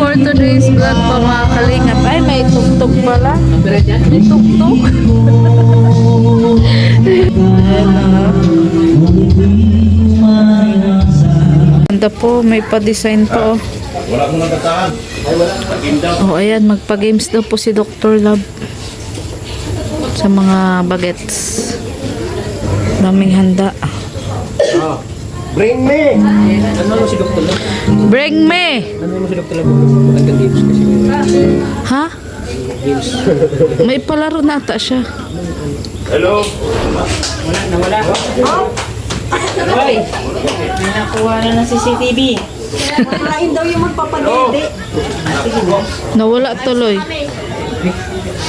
for today's vlog po mga kalingap. Ay, may tugtog pala. May tugtog. Ganda po, may pa-design po. Wala mo nang katahan. Ay, wala. Oh, ayan, magpa-games daw po si Dr. Love sa mga bagets. Daming handa. Bring me! Ano mo si Dr. Love? Bring me! Ano mo si Dr. Love? Nagka-games kasi. Ha? May palaro na ata siya. Hello? Nawala. Hoy, may nakuha na ng CCTV. Kain daw yung magpapadede. Nawala tuloy.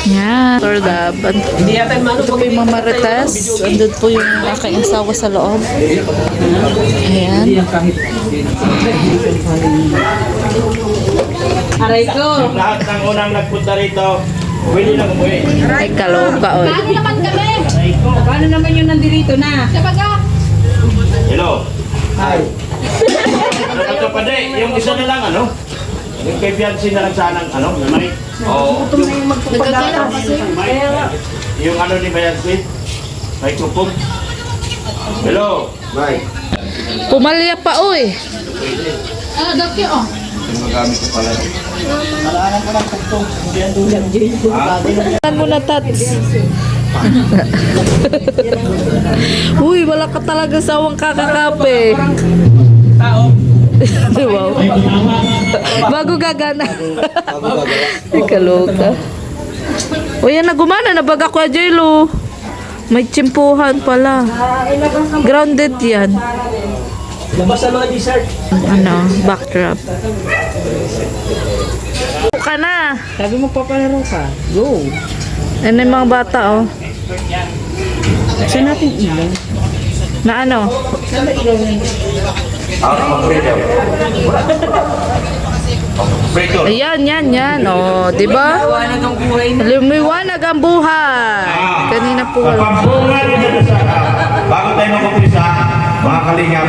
Yan. Dr. Love. Hindi yata yung Ito po yung mga marites. Andun po yung aking asawa sa loob. Ayan. kahit. Aray ko. Lahat ng unang nagpunta rito, pwede lang umuwi. Ay, kaloka, oy. Paano naman yung nandito na? Hello? Hi. Ano ba ito pa de? Yung isa na lang, ano? Yung kay Fiancé na lang sanang, ano? May? Oo. Nagkakala kasi. Yung ano ni Fiancé? May kupog. Hello? May. Pumalya pa, oy. Yung magamit ko pala. Saan mo na, Tats? Uy, wala ka talaga sawang kakakape. Wow. Bago gagana. Ikaloka. O yan, nagumana. Nabaga ko Jelo. May tsimpuhan pala. Grounded yan. Labas sa mga dessert. Ano, backdrop. Ka na. Sabi mo papalaro ka. Go. Ano yung mga bata, oh. Saan natin ilaw? Na ano? Saan ba ilaw na yun? Out of freedom. Freedom. Ayan, yan. Oh, di ba? Iwanan ang buhay na. Lumiwanag ang buhay. Kanina po wala. Kapampungan din na sa bago tayo mag-umpisa, mga kalingap,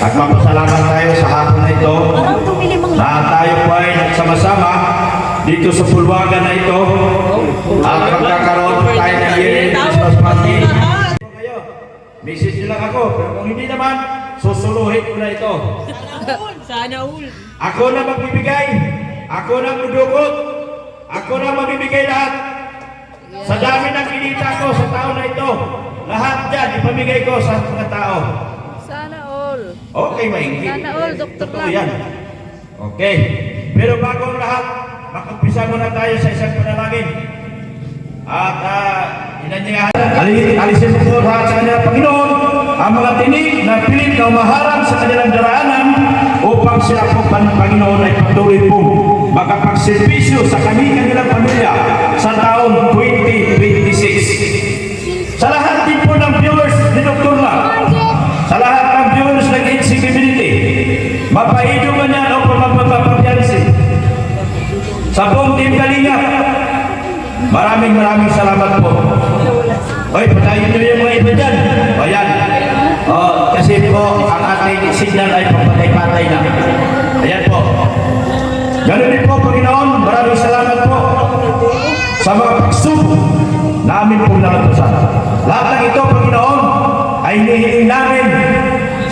at mapasalamat tayo sa hapon na ito na tayo po ay nagsama-sama dito sa pulwagan na ito at magkakaroon tayo ng yearly Christmas party. Message nyo lang ako, pero kung hindi naman, susuluhin ko na ito. Sana all. Ako na magbibigay, ako na mudukot, ako na magbibigay lahat. Sa dami ng kinita ko sa taon na ito, lahat dyan ipamigay ko sa mga tao. Sana all. Okay, mainggi. Sana all, Dr. Totoo Lang. yan. Okay. Pero bago ang lahat, mag-umpisa muna tayo sa isang panalangin. At alisin po lahat sa kanilang Panginoon ang mga tinig na pilit na umaharang sa kanilang daraanan upang sila po Panginoon ay patuloy po makapagservisyo sa kanilang pamilya sa taon 2026. Sa lahat din po ng viewers ni Dr. Lang, sa lahat ng viewers ng HC Community, mapaido man yan o magpapapiansi. Sa buong Team Kalingap, maraming salamat po. Hoy, patayin nyo yung mga iba dyan. O yan. O, kasi po, ang ating signal ay papatay-patay na. Ayan po. Ganun din po, Panginoon, maraming salamat po sa mga pagsubok na amin pong nalagpasan. Lahat ng ito, Panginoon, ay hinihiling namin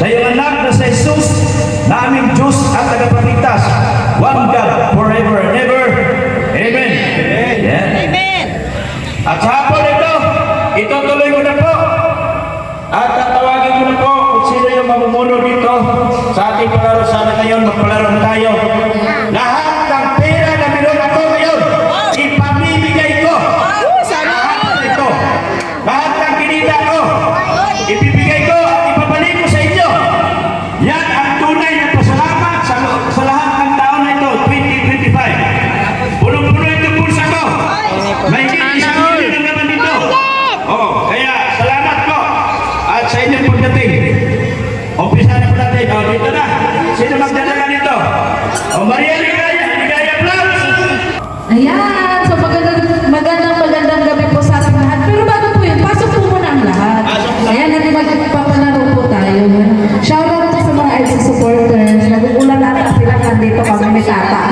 sa iyong anak na sa Jesus, na aming Diyos at tagapagligtas. One God, forever and ever. Amen. Amen. Amen. At sa hapon ito, itutuloy ko na po. At tatawagin ko na po kung sino yung mamumuno dito sa ating palaro. Sana ngayon magpalaro na tayo. Lahat ng pera na meron ako ngayon, ipamimigay ko. Lahat ng ito. Lahat ng kinita ko, ibibigay ko at ipabalik ko sa inyo. Yan ang tunay na pasalamat sa lahat ng taon na ito, 2025. Punong-puno ito pulsa ko. May isang milyon ang naman dito. Oo, kaya salamat po. At sa inyong pagdating. Umpisa na po natin. O, dito na. Sino magdadala dito? O, Maria Ligaya Vlogs. Ayan, so magandang gabi po sa ating lahat. Pero bago po yun, pasok po muna ang lahat. Ayan, natin magpapalaro po tayo. Shoutout po sa mga IC supporters. Nagugulan natin sila nandito kami ni Tata.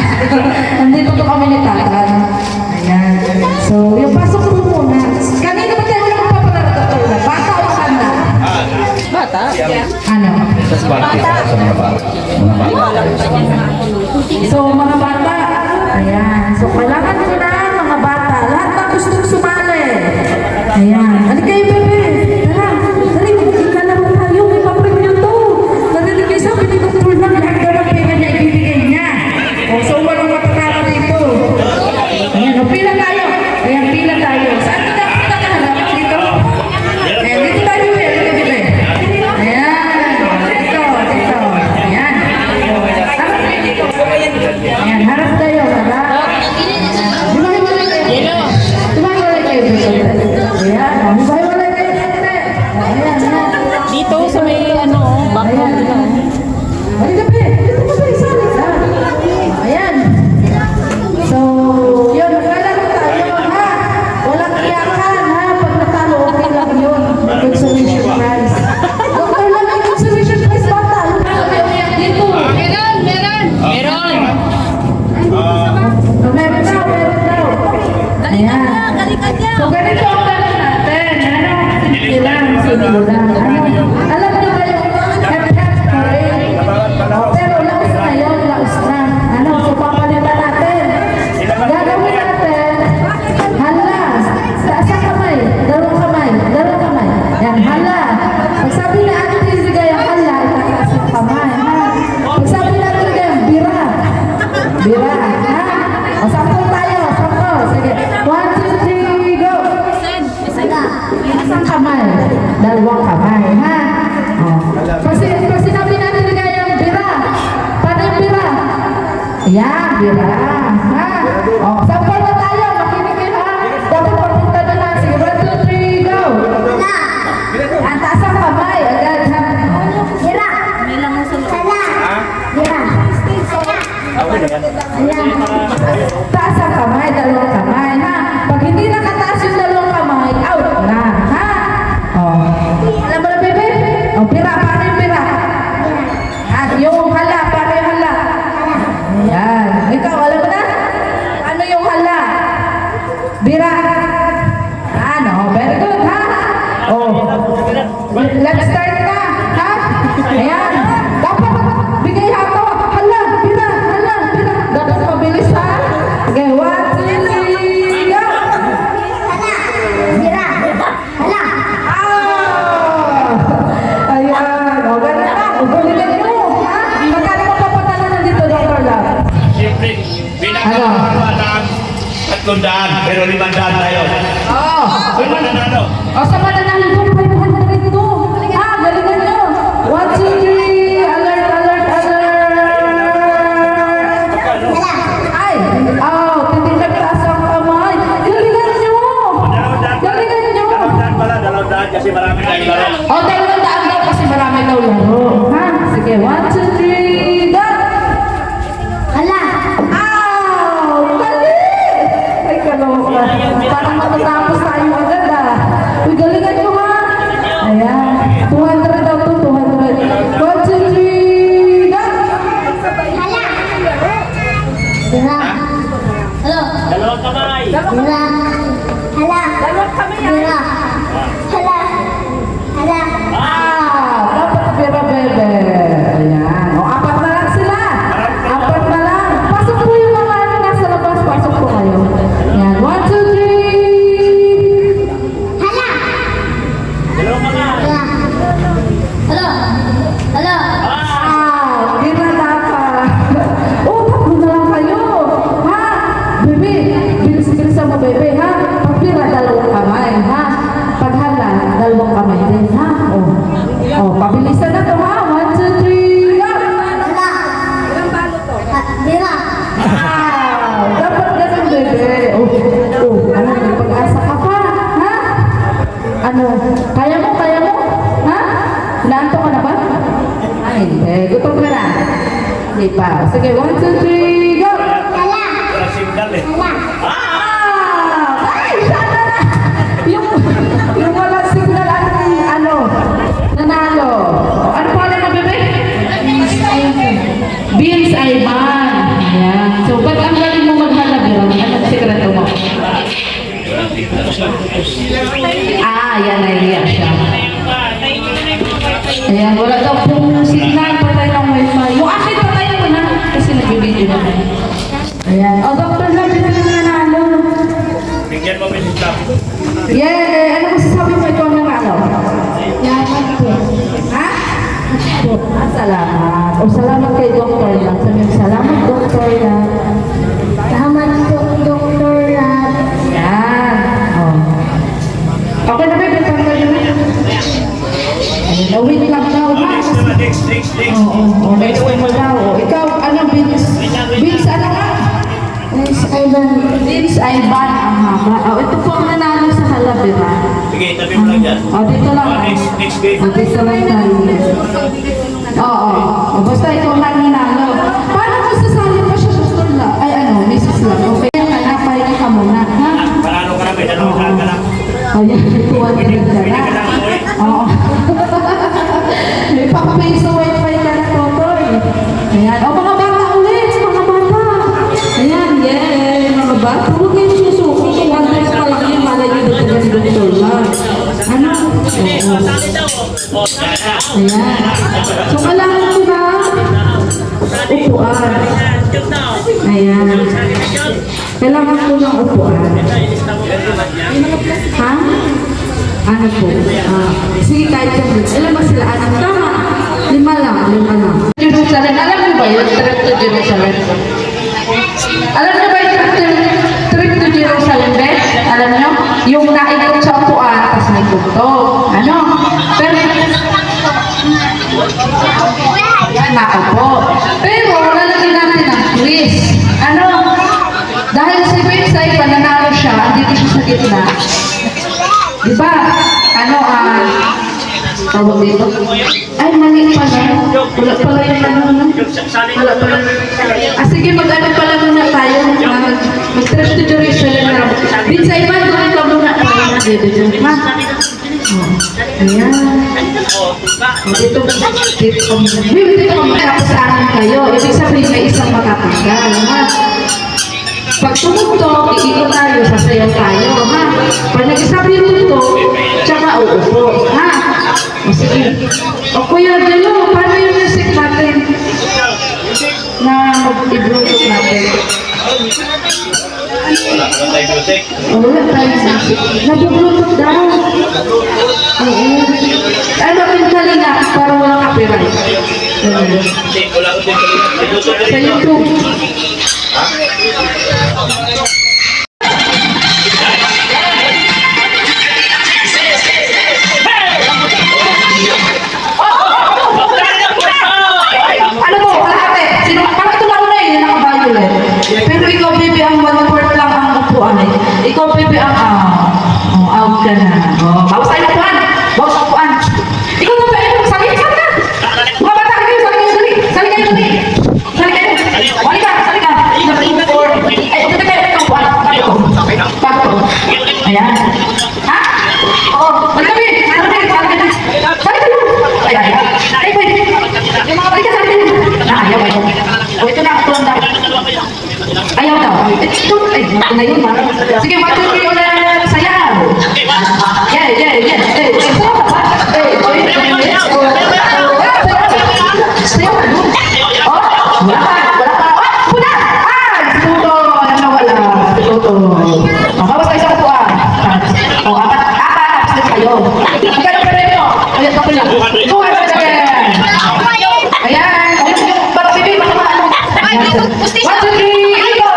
diskarte para sa mga bata. Mga bata. So, mga bata, ayan. So, kailangan ko na, mga bata, lahat na gustong sumali. Ayan. Ano kayo, bebe? Tara, dali, magkalaro tayo. May papremyo to. Narinig kayo sabi ni Dr. na, lahat daw ng pera niya, ibibigay niya. O, so, walang matatalo dito. Ayan, o, pila tayo. Ayan, pila tayo. Saan kita nakaharap? Dito? Ayan, dito tayo, dito, dito. Ayan, dito, dito. Ayan. Harap kayo dito. Ayan, harap tayo, harap. Himahiwalay kayo. Himahiwalay kayo dito. Ayan, himahiwalay kayo dito. Ayan, ayan. Dito sa may background nila. Ay, gabi. Dito mo sa isa. Ayan. So, yun, maglalaro tayo, ha? Walang iyakan, ha? Pag natalo, okay lang yun. May consolation prize. Doktor lang may consolation prize, bata. Dito. Meron! Meron daw. Ayan. So, ganito ang gano'n natin. Ano? Silang, sinulan. Ano? Alam niyo ba yung head-head parade? Pero laos na yun, laos na. Ano? So, papalitan natin. Gagawin natin. Hala. Sa kamay. Dalawang kamay. Dalawang kamay. Yan, hala. Pag sabi na Ate Rizigay ang hala, itataas ang kamay. Ha? Pag sabi na Ate Rizigay ang bira. Bira. Ha? O, sample tayo. Sample. Sige. 1, 2, 3, go. Isang kamay. Dalawang kamay. Ha? O. Pag sinabi natin Rizigay ang bira. Paano yung bira? Ayan, bira. Ha? O, sample na tayo. Makinig kayo, ha? Dapat papunta na lang. Sige, 1, 2, 3, go. Ang taas ang kamay. Agad, ha? Taas ang kamay, dalawang kamay, ha? Pag hindi nakataas yung dalawang kamay, out na, ha? Oh. Alam mo na, bebe? Oh, pira, paano yung pira? At yung hala, paano yung hala? Ayan. Ikaw, alam mo na? Ano yung hala? Bira. Ano? Very good, ha? Oh. Let's start na, ha? Ayan. Dapat bigay hato. Hala, bira, hala, bira. Dapat mabilis, ha? Okay, 1, 2, 3, go! Ah! Ayan. O, gano'n na. Ugulitin mo, ha? Magkano mo papatalo na dito, Dr. Love? Siyempre, pinakamawa ng 300, pero 500 tayo. Oo. Ano nanalo? O, sa mananalo po, 500 to. Ha, galingan nyo. 1, 2, 3. Alert, alert, alert. Ay, titignan taas ang kamay. Galingan nyo. Galingan nyo. 200 pala, 200 kasi marami tayong laro. O, 200 daw kasi marami daw laro. Ha? Sige, 1, 2, 3, go. Ow! Dali! Ay, kaloka. Parang matatapos tayo agad, ah. Uy, galingan nyo, ha? Ayan. 200 daw to, 200. 1, 2, 3, go! Dalawang kamay. Dapat pera, bebe. Ayan. O, 4 na lang sila. 4 na lang. Pasok po yung mga ano nasa labas. Pasok po kayo. Ayan. 1, 2, 3. Dalawang kamay. Hindi na dapat. Oh, 3 na lang kayo. Ha? Bebe, bilis-bilisan mo, bebe, ha? Pag pira, 2 kamay, ha? Pag hala, 2 kamay din, ha? Oh, pabilisan na to, ha? 1, 2, 3, go! Dapat ganun, bebe. Ano, may pag-asa ka pa, ha? Ano, kaya mo? Ha? Naanto ka na ba? Ay, gutom ka na. Hindi pa. Sige, 1, 2, 3, go! Wala signal eh. Ay, sana na! Yung walang signal, ano, nanalo. Ano pa na bebe? Beans Ayman. Ayan. So, ba't ang galing mo maghalabiro? Anong sikreto mo? Yan na siya. Ayan, wala daw pong signal, patay ng wifi. Yung akin, patay mo na. Kasi nag-video na. Ayan. O, Dr. Love, ito yung nanalo. Bigyan mo Mrs. Love. Yeah, ano masasabi mo ito ang nanalo? Salamat po. Ha? Salamat. O, salamat kay Dr. Love. Sabi mo, salamat, Dr. Love. Salamat po, Dr. Lab. Yan. O. Okay na ba? Ito ang kayo na. Ayun, o, wait lang daw. Ha? Next. Oo, next time mo daw. O, ikaw, ano, Vince? Vince, ano nga? Miss Ivan. Vince Ivan ang haba. O, ito po ang nanalo sa Halabira. Sige, tabi mo lang dyan. O, dito lang. Next game. O, dito lang tayo. Oo. O, basta ikaw lang nanalo. Paano kung sasali pa siya sa la? Ay, ano, Mrs. Lang. Okay, napahinga ka muna. Ha? Panalo ka na, may dalawang saan ka lang. O, yan. Tuwan ka rin ka na. Oo. May pang-pay sa wifi ka na, Totoy. Ayan. O, mga bata ulit. Mga bata. Ayan, yeah. Mga bata. Huwag kayong susuko. Kung ano yung palang yung malay yung doktor lang. Ano? Oo. Ayan. So, kailangan ko na upuan. Ayan. Kailangan ko ng upuan. Ha? Ano po? Sige, kahit yan. Ilan ba sila? Anak? Tama. 5 lang. Jerusalem. Alam niyo ba yun? Trip to Jerusalem. Alam niyo ba yung trip to Jerusalem, Beth? Alam niyo? Yung naikot sa upuan, tapos may tugtog. Ano? Pero, nakaupo. Pero, lalagyan natin ng twist. Ano? Dahil si Vince ay pananalo siya, andito siya sa gitna. Diba? Ano, tawag dito? Ay, mali pala. Wala pala yung ano, no? Wala pala. Sige, mag-ano pala muna tayo. Mag-trip to Jerusalem na. Vince, ay ba? Doon ka muna. Ha? Ayan. Dito ka makakasaan kayo. Ibig sabihin, may isang makakasaan. Ha? Pag tumugtog, iikot tayo, sasayaw tayo, ha? Pag nag-isabi yung tugtog, tsaka uupo, ha? O sige. O Kuya Delo, paano yung music natin? Na mag-i-bluetooth natin. O wala tayo music. Nag-bluetooth daw. Oo. Ano yung kalinga para walang copyright? Sa YouTube. Ano mo, kalahati? Sino? Parang ito na una yun, naka-violet. Pero ikaw, baby, ang 1/4 lang ang upuan eh. Ikaw, baby, ang out ka na. Bawas tayo ng upuan. Bawas ang upuan. Ikaw na ba, sali ka. Mga bata kayo, sali kayo. Wali ka, sali ka. Ay, ito kayo, ito upuan. Bago. Ayan. Ha? Oo, wali kami. Sali ka. Ay, pwede. Wali ka, sali ka. Ayaw. O, ito na, upuan daw. Ayaw daw. Ito, ay, na yun, ha? Sige, 1, 2, 3, ulit. Sayaw. Yeah. Sayaw ka, no? Oh, wala pa. Puna! Tuto, nawala. Tuto. Bawas tayo sa upuan. O, 4. Tapos kayo. Magkano pa rin ito? Ayan, tapos lang. Ikaw, ayan. Baka bibi, baka maano. 1, 2, 3, ito!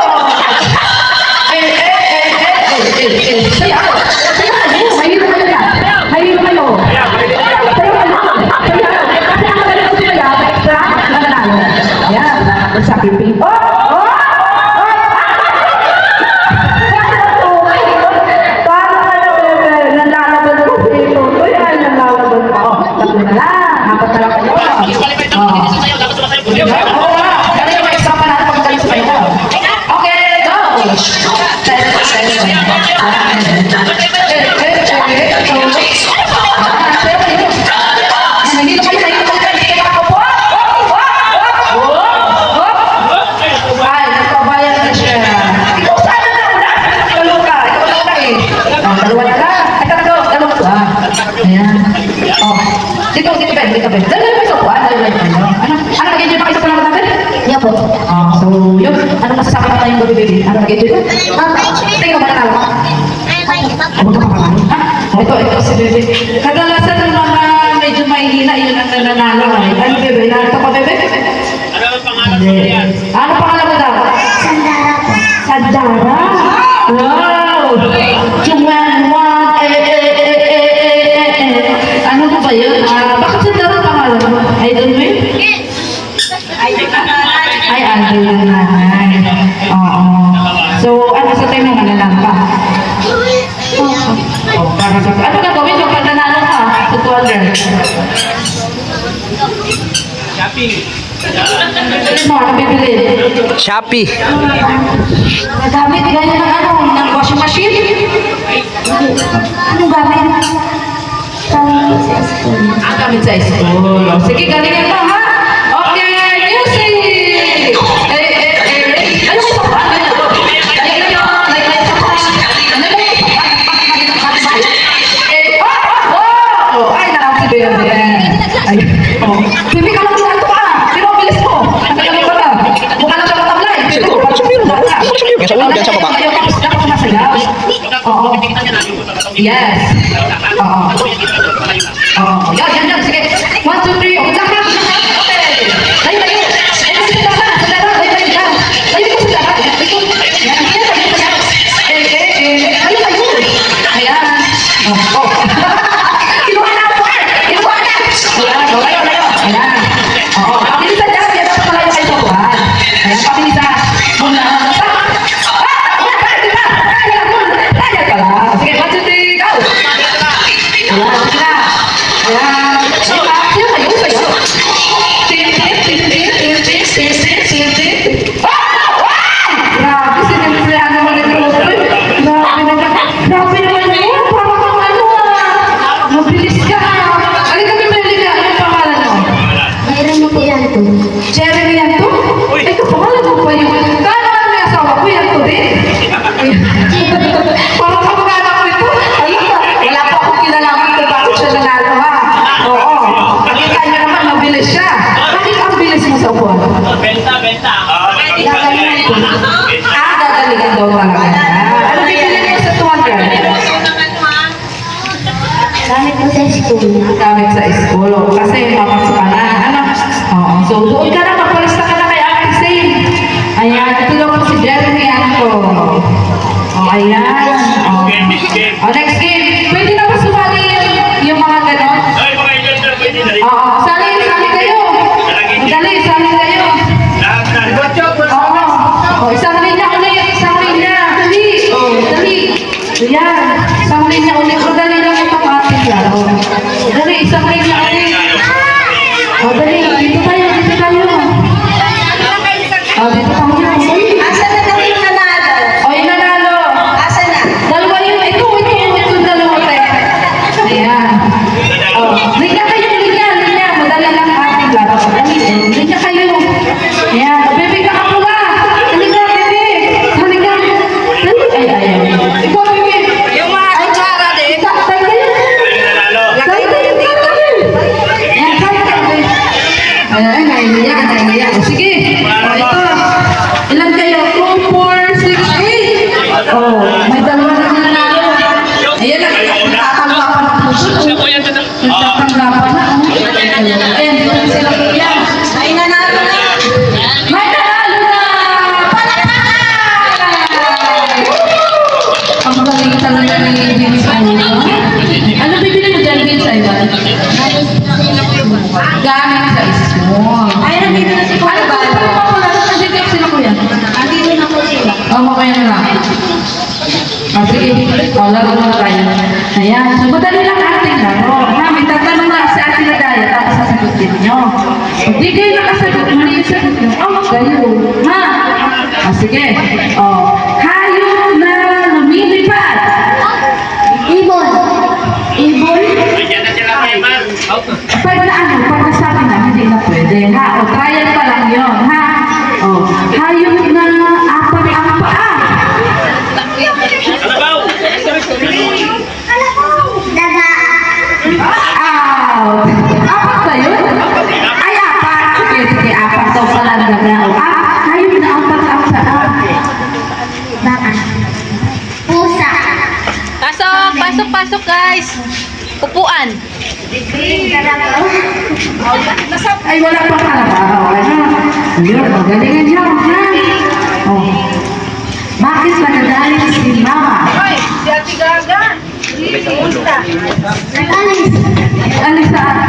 Tingnan mo na lang. Ito si Bebe. Kadalasan ng mga medyo mahihina, yun ang nananalo. Ano, Bebe? Narito ka, Bebe? Ano ang pangalan mo yan? Ano pangalan mo daw? Sandara po. Sandara? Wow! Chumanwan! Ano ba ba yun? Bakit Sandara ang pangalan mo? Idol mo yun? Ay, idol ng nanay. Oo. So, ano sa tayo ng malalang pa? Oh, para sa... Ano gagawin yung pag nanalo ka? Sa 200? Shopping. Ano mo? Ano bibili? Shopee. Nagamit ganyan ng ano? Ng washing machine? Anong gamit? Kami sa school. Ang gamit sa school. O, sige, galingan mo, ha? Okay, music! Ano kayo sa paan? Ano to? Ay, nakakasido yan. Ay, oh. Sabi ka lang lang ito ka. Sino ang bilis mo? Ang tagal mo ba? Mukha lang siya matablay. Ayaw tapos na ako masayaw. Oo. Yes. Oo. Oo. Yan. Sige. 1, 2, 3. Okay. Layo. Layo ko sa dapat. Layo. Ayan. Oh. Kinuha na ako. Ayan. Ayan. Oo. Pabilisan niya. Kaya dapat malayo kayo sa buwan. Ayan. Pabilisan. Muna. Sige, 1, 2, 3, go! Ayan, sige na. Ayan. Sino kayo? Sa'yo? Grabe, sinimplihan naman ni Grupo. Grabe naman yun. Parang kang ano mabilis ka. Alika, bibili ka. Anong pangalan mo? Mayroon na po yan po. Jeremy yan to? Ay, kapangalan mo pa yun. Kala ka may asawa ko yan to din. Parang kamag-anak ko ito. Ayun ba? Wala pa akong kinalaman kung bakit siya nanalo, ha? Oo. Nakita niyo naman, mabilis siya. Bakit ang bilis mo sa upuan? Benta. Gagalingan ko. Gagalingan daw talaga. Ano bibili mo sa 200? Gamit po sa school. Gamit sa school. Kasi papasok ka na. Ano? Oo. So, doon ka na. Magpalista ka na kay Ate Zane. Ayan. Ito lang po si Jeremy Anto. O, ayan. O, next game. Pwede na ba sumali yung mga ganon? Ay, mga idol na pwede na rin. Oo. Sali kayo. Madali, sali kayo. Lahat na. Oo. O, isang linya ulit. Isang linya. Dali. O, dali. Ayan. Isang linya ulit. O, dali lang itong ating laro. Dali, isang linya ulit. O, dali. Dito tayo. O, dito tayo. Asa na daw yung nanalo? O, yung nanalo. Asa na? Dalawa yun. Ito dalawa tayo. Ayan. O, linya kayo. Linya. Madala lang ating laro. Dali. Linya kayo. Ayan. O, bebe ka ako ba? Halika, bebe. Halika. Dali. Ay, ayaw. Ikaw, bebe. Yung mga kutsara din. Tayo kayo. Nanalo. Lagay na yun dito. Ayan, tayo. Ayan, nahihiya. O, sige. O, ito. Ilan kayo? 2, 4, 6, 8. Oh, may dalawa na nanalo. Ayan, nagtatanggapan ng puso. Nagtatanggapan na. Ayan, dito sila kuya. Ay, nanalo na. May nanalo na! Ang galing talaga ni James Ivan. Ano bibili mo dyan, James Ivan? Gamit sa school. Ay, nandito na si Kuya Bal. Nandito sila kuya. Nandito na po sila. Mamaya na lang. Sige. Laro na tayo. Ayan. So, madali lang ating laro. Ha, may tatanong lang sa ating na dahil tapos sasagutin nyo. Hindi kayo nakasagot. Mali yung sagot nyo. Kayo. Ha? Sige. Hayop na lumilipad. Ibon. Bigyan na sila kay Man. Pag nasabi na, hindi na pwede. Ha? Trial pa lang yun. Ha? Hayop na apat ang paa. Kalabaw. Daga. Out! Apat ba yun? Ay, apat. Sige, apat daw pala ang daga. Hayop na apat ang paa. Baka. Upuan. Ay, wala pa trabaho. Ano? Yun, magalingan niyo, ha? Oh. Bakit nagagalit si Mama? Alis saan?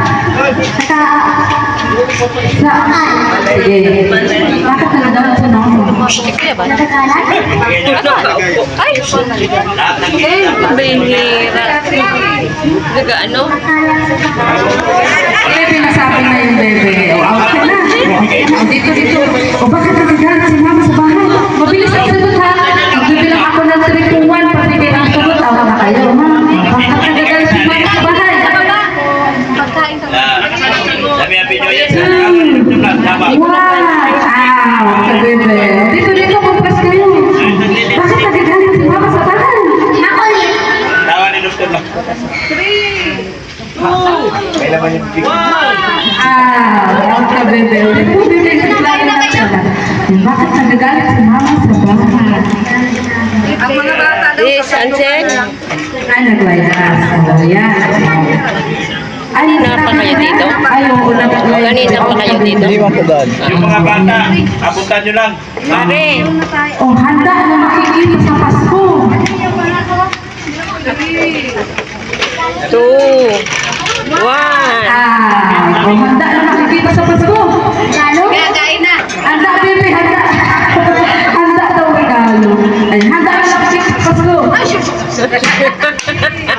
Sige. Bakit nagagalit si Mama? Nakakalat? Ay, binira. Nag-ano? Eh, pinasabi na yung bebe. O, out ka na. O, dito. O, bakit nagagalit si Mama sa bahay? Mabilis ang sagot, ha? Magbibilang ako ng 3 to 1. Pati bilang sagot, awa na kayo, ha? Bakit nagagalit si Mama sa bahay? Sabi ang video yan. Wow! Sa bebe. Dito, magpas kayo. Bakit nagagalit si Mama sa bahay? Makulit. Tawa ni Dr. lang. Kailangan yung big. Out ka, bebe. Bakit nagagalit si Mama sa bahay? Ang mga bata daw Yes, Ansel. Ay, naglayas. Yan. Ay, Kanina pa kayo dito? Ay, oo, Kanina pa kayo dito? Yung mga bata, abutan nyo lang. Mare. Oh, handa na makikita sa Pasko. 2, 1. Oh, handa na makikita sa Pasko. Lalo? Handa, bebe, handa. Handa daw regalo. Ay, handa na makikita sa Pasko.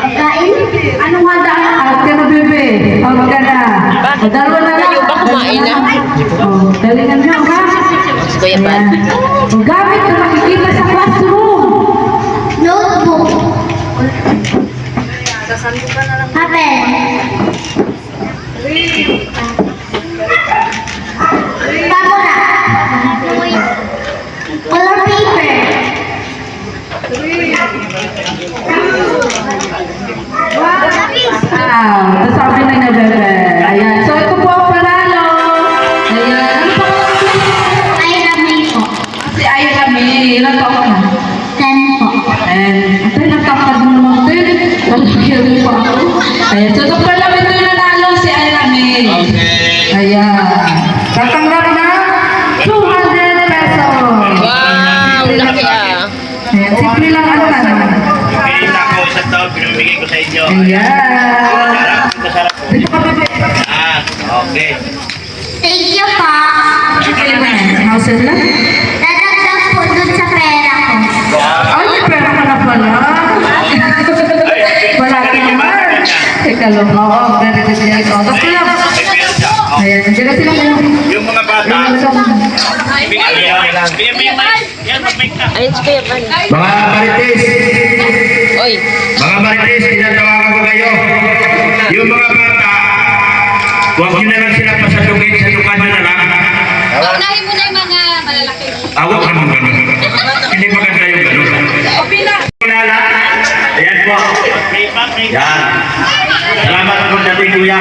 Kain? Anong handa? Out ka na, bebe. Out ka na. Bakit? O, dalawa na lang. Kayo ba kumain na? Oh, dalingan nyo, ha? Kuya Bal. Ayan. O, gamit na makikita sa classroom. Notebook. Papel. Pabura. Color paper. Tapos sabi na niya, bebe. Ayan. So, ito po ang panalo. Ayan. Ano pa Ay, ramay po. si Ay kami? Ilan taon ka na? 10 po. And, ito nagkakad mo naman din. Walang pa ako. Ayan. So, ito pala ito yung nanalo si Ay kami. Ayan. Tatanggap na 200 pesos. Wow, laki ah. Ayan. Simple lang ano na naman. Pinita ko isang taon, pinamigay ko sa inyo. Ayan. Masarap po. Dito ka, bebe. Okay. Thank you po. Kaya mo na. Houses lang? Dadagdag po dun sa pera ko. Ay, may pera ka na pala. Wala ka naman. Teka lang. Oo, very good yan. O, tapos ko lang. Ayan, nandiyan na sila ngayon. Yung mga bata, bigyan nyo lang. Yan, mag-make ka. Ayun si Kuya Bal. Mga marites, Oy. mga marites, tinatawagan ko kayo. Yung mga bata, huwag nyo na lang sila pasalugin sa lukan nyo na lang. Unahin mo na yung mga malalaki. Awag naman ganun. Hindi maganda yung ganun. Kilala? Ayan po. Yan. Salamat po dating kuya.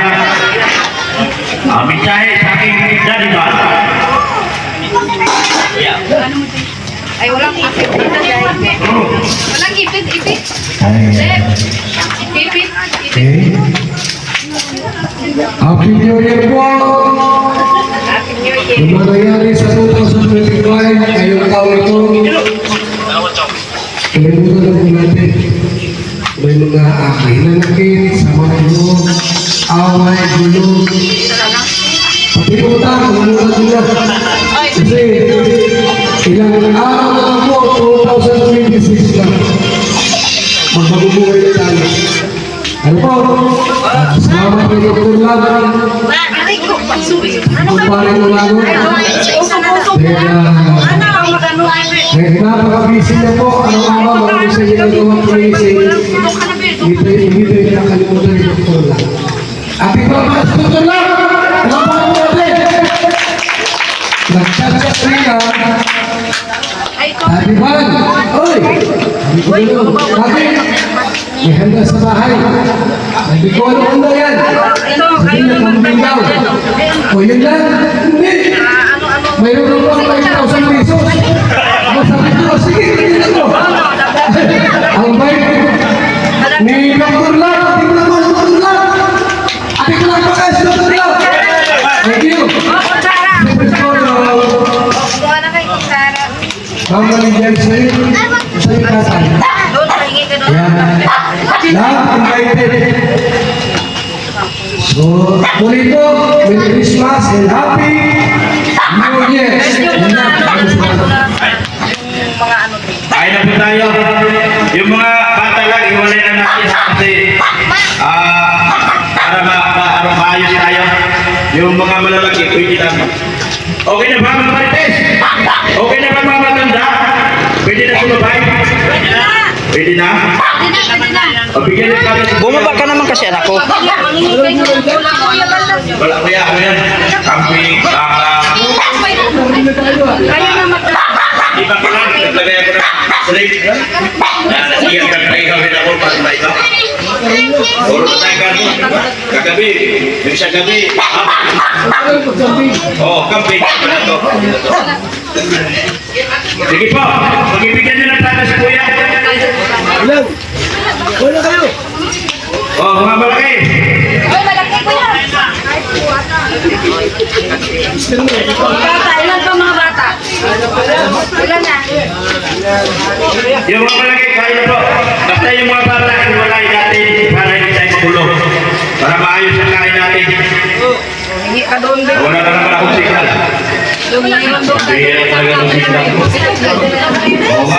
Mensahe sa aking daddy ba? Ay, walang ipit dito, guys. Walang ipit. Ipit. Happy New Year po! Happy New Year. Yung mangyayari sa 2025, ngayong taon ito, kalimutan na po natin. May mga hinanakit, sama mo, away, gulo. Pati utang, kalimutan nila. Kasi ilang araw na lang po, 2026 na. Magbabubuhay na tayo. Ano po? Salamat kay Dr. Lag. Kumparin mo lang. Napaka-busy na po. Araw-araw, marami sa ginagawang tracing. Hindi nakalimutan ni Dr. Lag. Happy birthday, Dr. Lag! Ano pa po natin? Nagchat-chat nila. Happy birthday! Oy! Happy birthday! Bakit? May handa sa bahay. Sabi ko, ano handa yan? Sabi niya, kambing daw. O yun lang? Hindi. Mayroon lang po 5,000 pesos. Ako sabi ko, sige, tingnan mo. Ang bait ni Dr. Lag, tingnan mo, Dr. Lag. yan sa'yo tatay. Ayan. Lahat invited. So, muli po, Merry Christmas and Happy New Year. Kain na po tayo. Yung mga bata lang, iwalay na natin kasi para maayos tayo. Yung mga malalaki, pwede lang. Okay na ba mga marites? Okay na ba mga matanda? Pwede na sumabay? Pwede na? O, bigyan na kami. Bumaba ka naman kasi anak ko. Wala kaya ano yan? Camping, baka. Iba ko lang, naglagay ako ng slate. Nasiyan ka pa ikaw rin ako para ba ikaw? Puro na tayo karto. Kagabi, yung sa gabi. Oo, camping. Sige po, mag-ibigyan nyo ng plata si Kuya. Wala kayo. Oh, mga malaki. Ilan pa mga bata? Ilan na? Yung mga malaki, kaya na po. Basta yung mga bata, iwalay natin para hindi tayo magulo. Para maayos ang kain natin. Hingi ka doon. Wala na naman akong signal. Yung ngayon doon. Bihira talaga ng signal. Oo nga.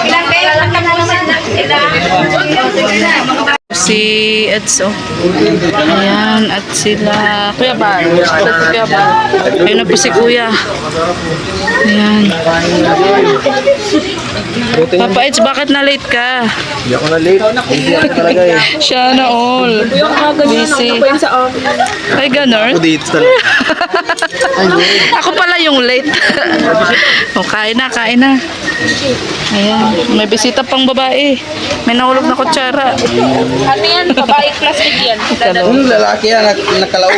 Ilan kayo? Ilan ka na? Si Edso. Ayan, at sila Kuya Bal. Kuya Bal. Ayun na po si Kuya. Ayan. Papa Eds, bakit na late ka? Hindi ako na late. Hindi ako talaga eh. Siya na all. Busy. Ay, ganon? Date talaga. Ako pala yung late. O, kain na, kain na. Ayan, may bisita pang babae. May nahulog na kutsara. Ano yan? Babae plastic yan. Yung lalaki yan, nakalaog.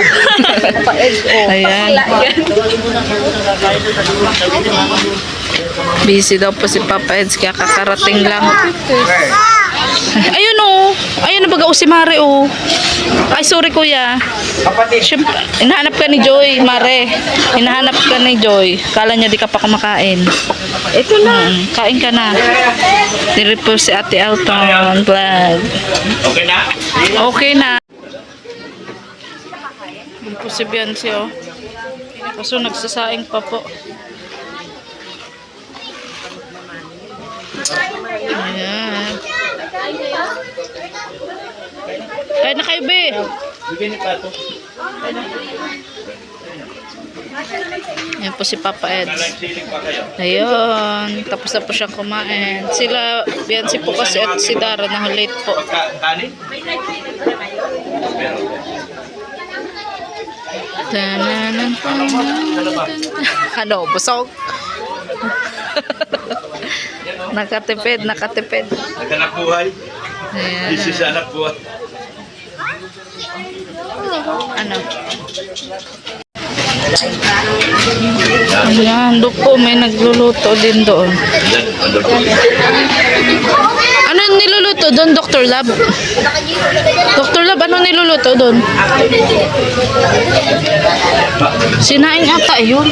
Ayan. Busy daw po si Papa Eds, kaya kakarating lang. Ayun o. Ayun na baga o si Mare o. Ay, sorry kuya. Siyempre, hinahanap ka ni Joy, Mare. Hinahanap ka ni Joy. Kala niya di ka pa kumakain. Ito na. Kain ka na. Diri po si Ate Alton vlog. Okay na? Okay na. Yun po si Beyonce oh. Kaso nagsasaing pa po. Ayan. Kain na kayo, be. Bigyan ni Pato. Ayan po si Papa Eds. Nagsiling pa kayo. Ayun. Tapos na po siyang kumain. Sila, Beyonce po kasi at si Dara na late po. Kanin? Tananan, ano, busog? Nakatipid, nakatipid. Naghanap buhay. Ayan. This is hanap buhay. Ano? Ayan, doon po may nagluluto din doon. Ano niluluto doon, Dr. Lab? Dr. Lab, ano niluluto doon? Sinaing ata yun.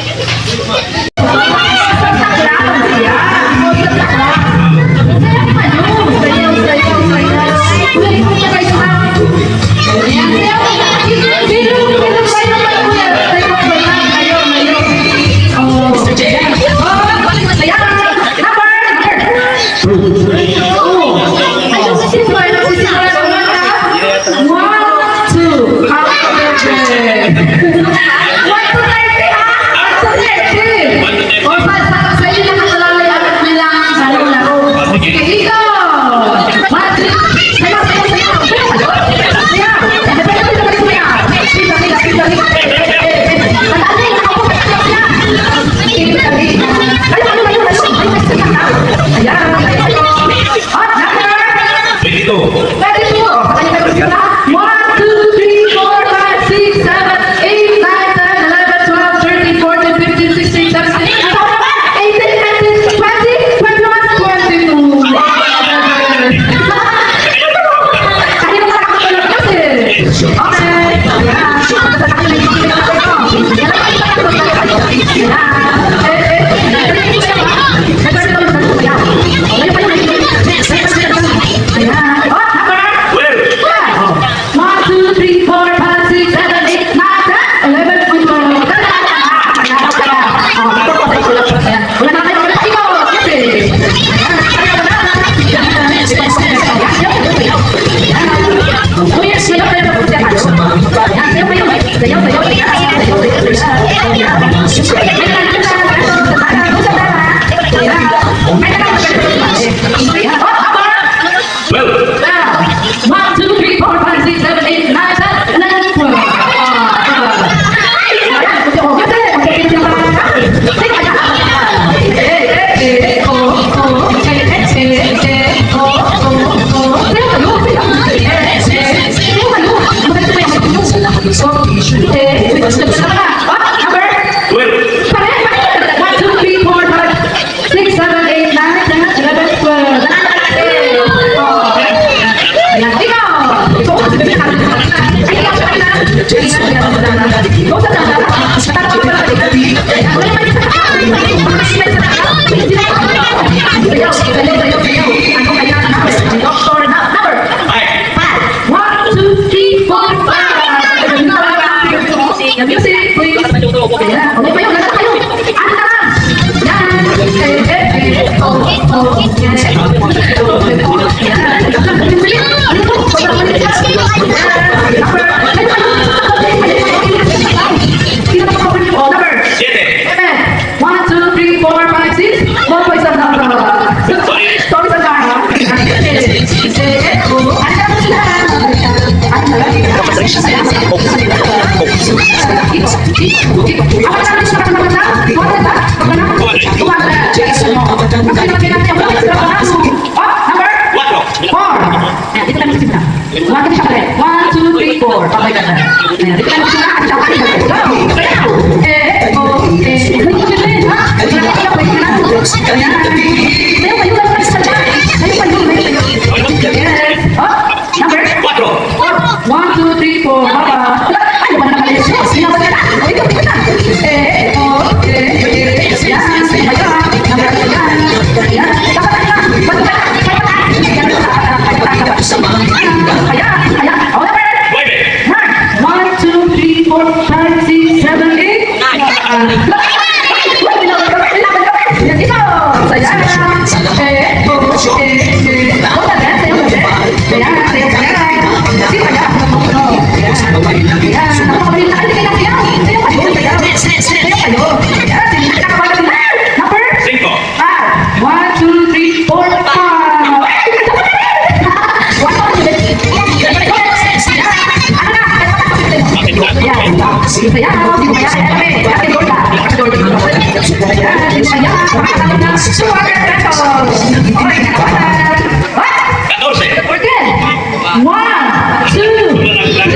Music, please. Yeah, okay pa yun, nasa kayo. Ano na? Yan. One, two, three, four, five, six. One po isang number. Story sa kaya. One, two, three, four. Pabay ka na. Dito tayo magsimula. Go! One, two, three, four. Ay, wala na pala yung sauce. Sinabot ka na. Ikaw na. One, two, three, four, five, six, seven, eight. One, two, three, four, five. One, two, three, four, five, six, seven, eight, nine,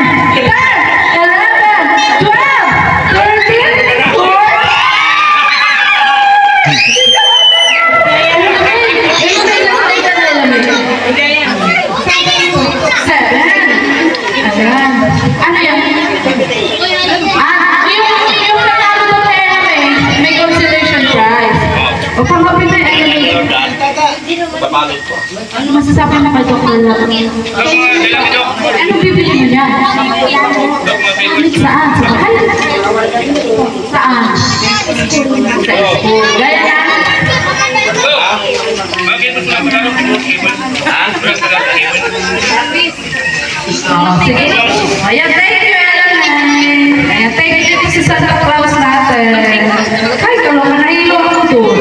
10, 11, 12, 13, 14. Ano yan? Yung nanalo ng pera may consolation prize. O panggapin na yung ano masasabi na kayo kung ano bibili mo niya? Saan? Saan? Sa school. Gaya na? Sige. Ayan, thank you, Ellen. Ayan, thank you sa Santa Claus natin. Ay, kaloka na ilo ako doon.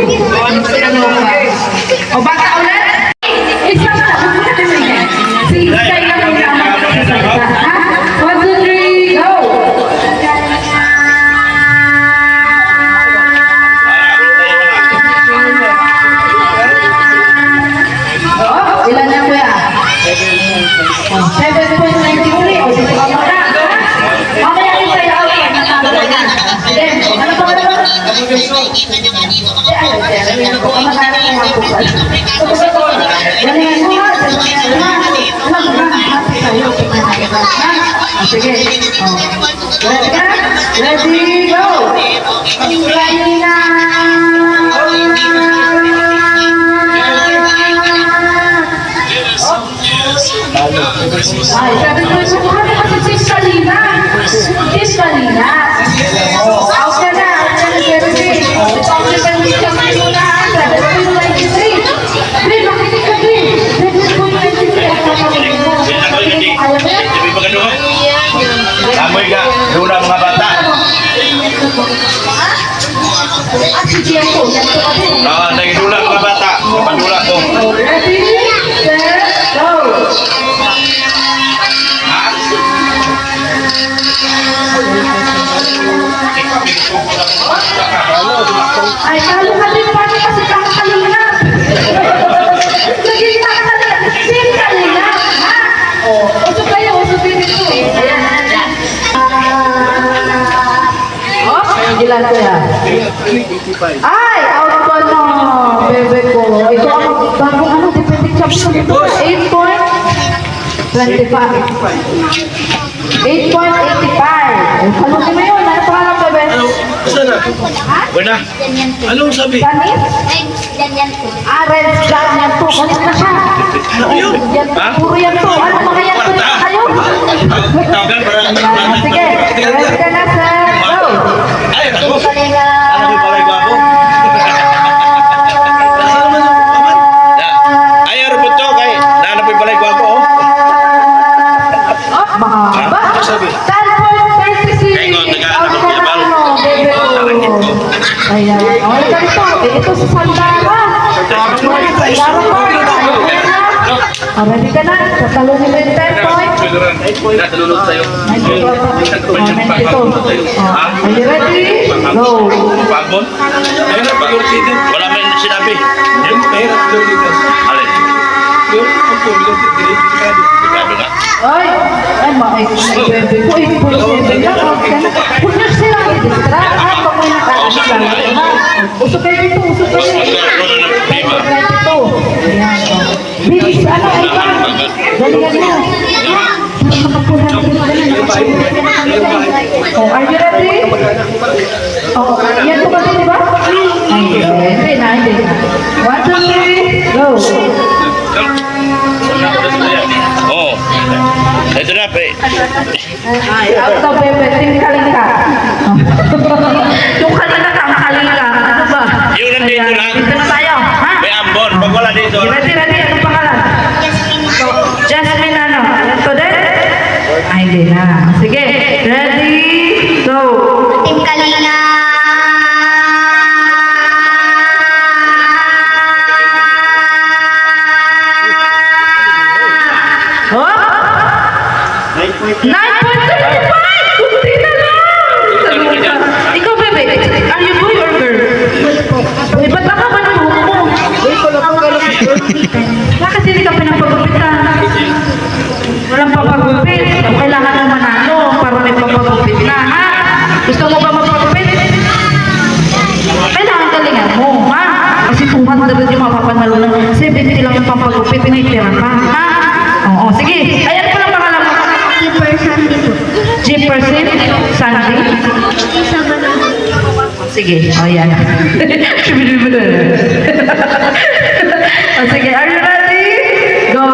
Kaloka. O, bata ulit? Isa pa. Sige, stay lang yung naman sa salita. Ha? 1, 2, 3, go! Oh, ilan na kuya? 7.93. O, dito ka muna. Mamaya rin tayo out. Ano pa ba? Sige. Ready, go! Ready na! Ay, sabi ko, subuhan mo kasi sis kanina. Sis kanina. Out ka na, Jeremy. Ito ang nagpapalito ka muna. 7.93. Green, makinig ka, Green. 7.93. Ayaw mo yan? Amoy ka, luna mga bata. At si Diego, Nagidula mga bata. Kapadula ko. ready, set, go! Ay, talo ka din pa kasi kakakalina. Naging kakakalina. ilan kuya? Ay, out pa na, bebe ko. Ito ang bagong ano, depending sa 8.25. 8.85. Halusin mo yun. Ano pangalan, bebe? Wala. Anong sabi? Ganis? Ganyan po. Ah, red gun yan to. Ganis na siya. Ano yun? Yan to. Puro yan to. Ano mga yan to na kayo? Tawagan para. Sige. Ready ka na, sir. Go. Ay, ako. Kalinga. Ano ko pala gwapo? Ay, ano po to? Kay, naano po pala gwapo, oh? Oh, mahaba. 10.36. Kaya ko, Out ka na, ano, bebe ko. Ayan. Okay ka ito. Ito sa Sandara. Sandara ko. Ready ka na? Tatalunin mo yung 10 points. Natulunod sa'yo. 92. Are you ready? Go. Pagbon? Ayun na, pag-urtitin. Wala man yung sinabi. Yung mahirap lulutin. Alin? Yung pag-urtitin. Grabe nga. Ay, bebe ko. Punya sila. Distra. Pag may nakakasala. Usok kayo dito. Usok kayo. Ito. Ayan. Bilis, ano, ay ba? Galingan mo. Oh, are you ready? Oh, yan po kasi, di ba? Ay, hindi na. 1, 2, 3, go! Oo. Ito na, pe. Ay, out of bebe, ting kalingka. Yung kanina kang kalingka, ano ba? Yung nandito Ayan, lang. dito na tayo, ha? May ambon. Pag wala dito. Ready, anong pangalan? Jasmine ano? Ito din? Ay, hindi na. Sige, ready, go! Team Kalinga. Oh? 9.75! Kunti na lang! Ikaw, bebe, are you boy or girl? Uy, ba't baka ba ng buhok mo? Bakit hindi ka pinapagupit? Walang papagupit. Kailangan mo manalo para may papagupit na, ha? Gusto mo ba magpagupit? Kailangan galingan mo, ha? Kasi 200 yung mapapanalo ng 70 lang yung pampagupit, may tira ka, ha? Oo, sige. Ayan po lang pangalan mo. Keeper Sandy po. Jefferson Sandy. Isa ba na? Sige, o yan. O sige, are you ready? Go!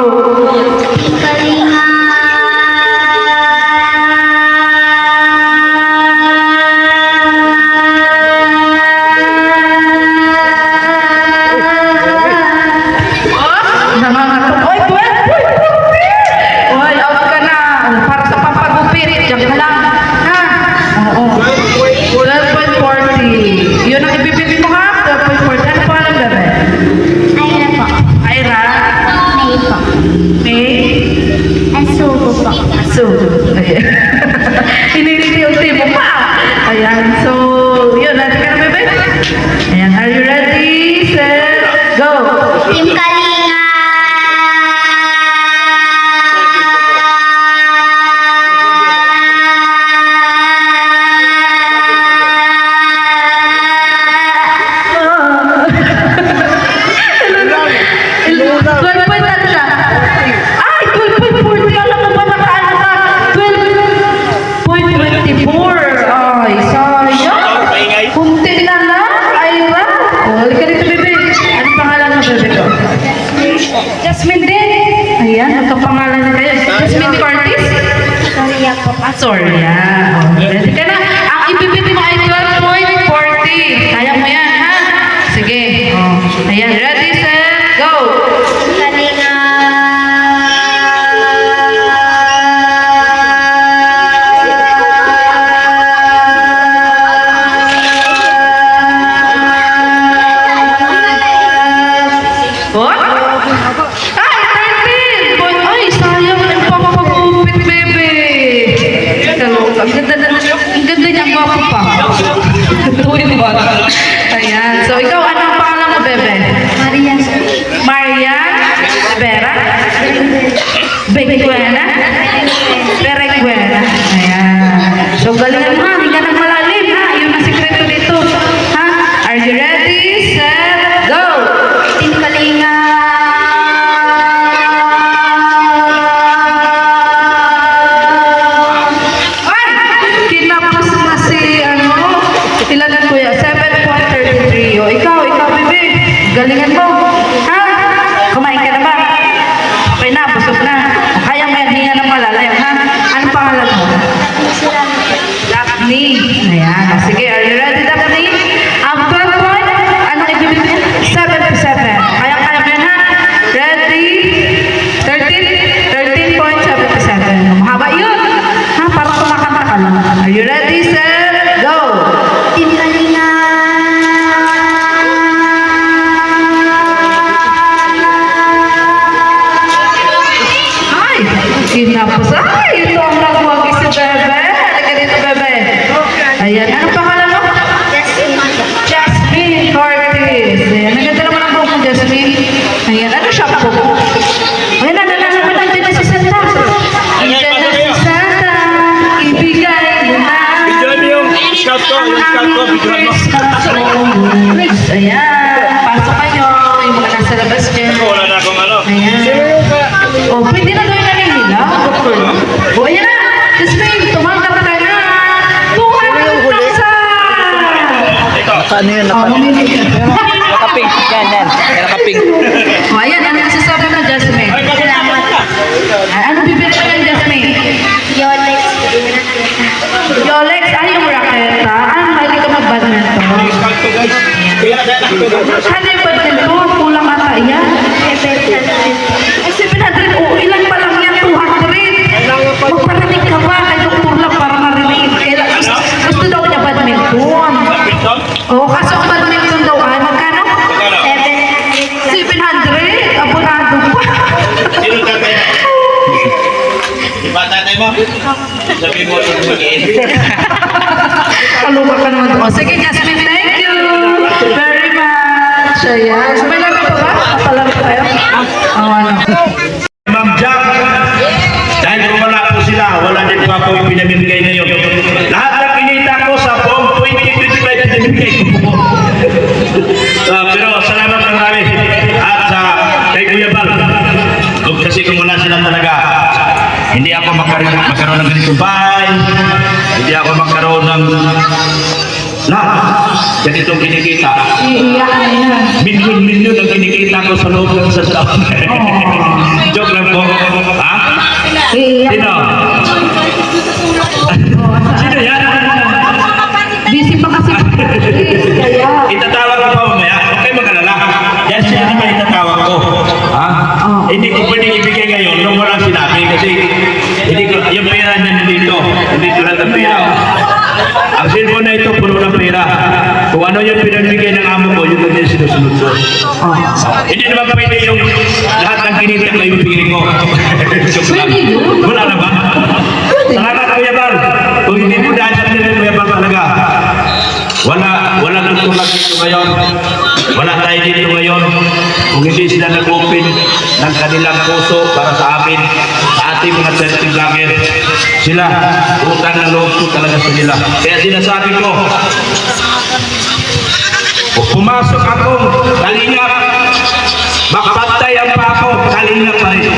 Team Kalinga. Nangangatog. Oy, Oy, out ka na. Para sa pampagupit. Diyan ka lang. Ha? Oo. 12.40. Yun ang ibibigay mo, ha? 12.40. Ano pa alam gabi? Ayra po. Ira? May po. May? Asubo po. So, ayan. Hiniti-unti mo pa. Ayan, so, yun. Ready ka na, bebe? Ayan, are you ready? Set, go! Team Kalinga. Jasmine din. Ayan, nagkapangalan na kayo. Jasmine Curtis? Sorry po. Sorry. Ready ka na? Ang ipipipi mo ay 12.40. Kaya mo yan, ha? Sige. Ayan, ready, set, go! Team Kalinga. What? Ay, 13! Boy, ay, sayang yung papapagupit, bebe. Kaloka. Ang ganda niya, gwapo pa. Uy, bata. Ayan. So, ikaw, anong pangalan mo, bebe? Maria. Maria Vera? Beguena? Bereguena. Ayan. So, galingan mo, hindi ka nang malalim, ha? Yun ang sikreto ni Ilan na kuya? 7.33. O, ikaw, bebe. Galingan mo. Ha? Kumain ka na ba? Okay na, busog na. Kaya mo yan, hinga ng malalayang, ha? Ano pangalan mo? Daphne. Ayan. O, sige, are you ready, Daphne? Ang 12 point, anong ibibigay? 7 to 7. Kaya mo yan, ha? Ready? 13.7 to 7. Mahaba yun. Ha? Parang kumakanta ka lang. Are you ready, sir? Go! Team Kalinga. Ay! Kinapos. Ay! Ito ang nagwagi si Bebe. Halika dito, Bebe. Ayan. Ano pangalan mo? Jasmine Cortez. Ayan. Naganda naman ang buhok mo, Jasmine. Ayan. Ano siya po? Ayan. Nanalo mo ng din si Santa. Andiyan na si Santa. Ibigay mo na. Bidyoan mo yung scout ko, bidyoan mo. Ayan. Pasok kayo. Yung mga nasa labas dyan. Wala na akong ano. Ayan. O, pwede na gawin namin nila. O, ayan na. Jasmine, tumanggap ka na. 200,000! Ano yun? O, mamili ka. Nakaping. Yan. Nakaping. O, ayan. Ano nasasabi mo, Jasmine? Ano bibili ka ng Jasmine? Yolex. Yolex, ay yung raketa. Mahilig ka mag-badminton. Ano yung badminton? Kulang ata yan. Ay, 700. O, ilan pa lang yan? 200. Magparinig ka ba? Kay doktor lang para marinig. Gusto daw niya badminton. O, kaso ang badminton daw ay magkano? 700. Abonado pa. Sino tatay? Iba tatay mo? Sabi mo ito mag-iinit. Kaluma ka naman. O, sige, Jasmine, thank you very much. Ayan. May laro pa ba? Palaro tayo? O, ano? Ma'am Jack, dahil wala po sila, wala din po ako pinamimigay ngayon. Lahat ng kinita ko sa buong 2025 pinamimigay ko po. Pero salamat ng marami. At sa kay Kuya Bal, kasi kung wala sila talaga, hindi ako magkaroon ng ganitong bahay, hindi ako magkaroon ng ganitong kinikita. Iiyak na yan. Milyon ang kinikita ko sa loob ng isang taon. Joke lang po. Ha? Iiyak. Sino? Sino yan? Busy pa kasi. Kaya. Itatawag ko pa mamaya. Okay, mag-alala. Yan siya naman itatawag ko. Ha? Hindi ko pwedeng ibigay ngayon nung walang sinabi kasi hindi ko, yung pera niya nandito. Nandito lang ang pera. Ang cellphone na ito puno ng pera. Kung ano yung pinamigay ng amo ko, yun lang yung sinusunod ko. Hindi naman pwede yung lahat ng kinita na ibigay ko. Wala na ba? Salamat Kuya Bal. Kung hindi mo dahil sa nila Kuya Bal talaga. Wala nang tulad dito ngayon. Wala tayo dito ngayon. Kung hindi sila nag-open ng kanilang puso para sa amin, sa ating mga charity vlogger, sila, utang na loob ko talaga sa nila. Kaya sinasabi ko, pumasok akong kalingap, makapatay ang pako, kalingap pa rin.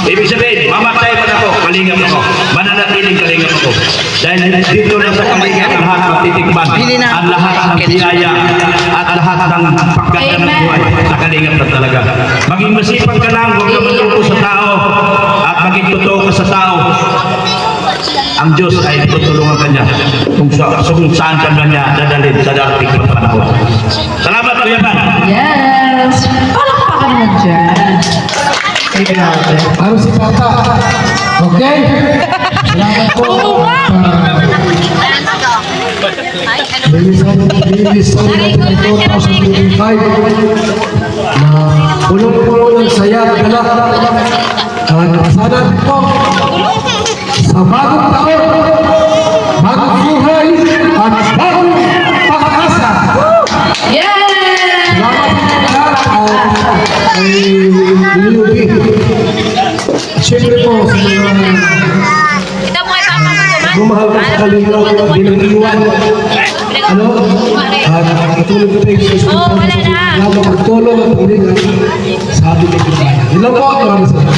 Ibig sabihin, mamatay man ako, kalingap ako. Mananatiling kalingap ako. Dahil dito na sa kalingap ang lahat matitikman, ang lahat ng biyaya at lahat ng pagkanda ng buhay sa kalingap na talaga. Maging masipag ka lang, huwag ka malungko sa tao at maging totoo ka sa tao. Ang Diyos ay tutulungan ka niya kung saan ka na niya dadalhin sa darating na panahon. Salamat Kuya Bal. Yes. Palakpakan mo dyan. Ay, grabe. Para si Papa. Okay? Salamat po. Lilisan natin ang 2025 na punong-puno ng saya at galak. At sana po sa bagong taon, bagong buhay at bagong pag-asa. Yes! Salamat po lahat at ay nilulubi. Siyempre po sa mga Ito mo ay papa mo naman. gumahal ka sa kalinaw, dinag-iwan. Ano? At katulad ko tayo sa Oo, wala na. Lamang magtulong at paglingan sa ating ikabayan. Yun lang po, maraming salamat.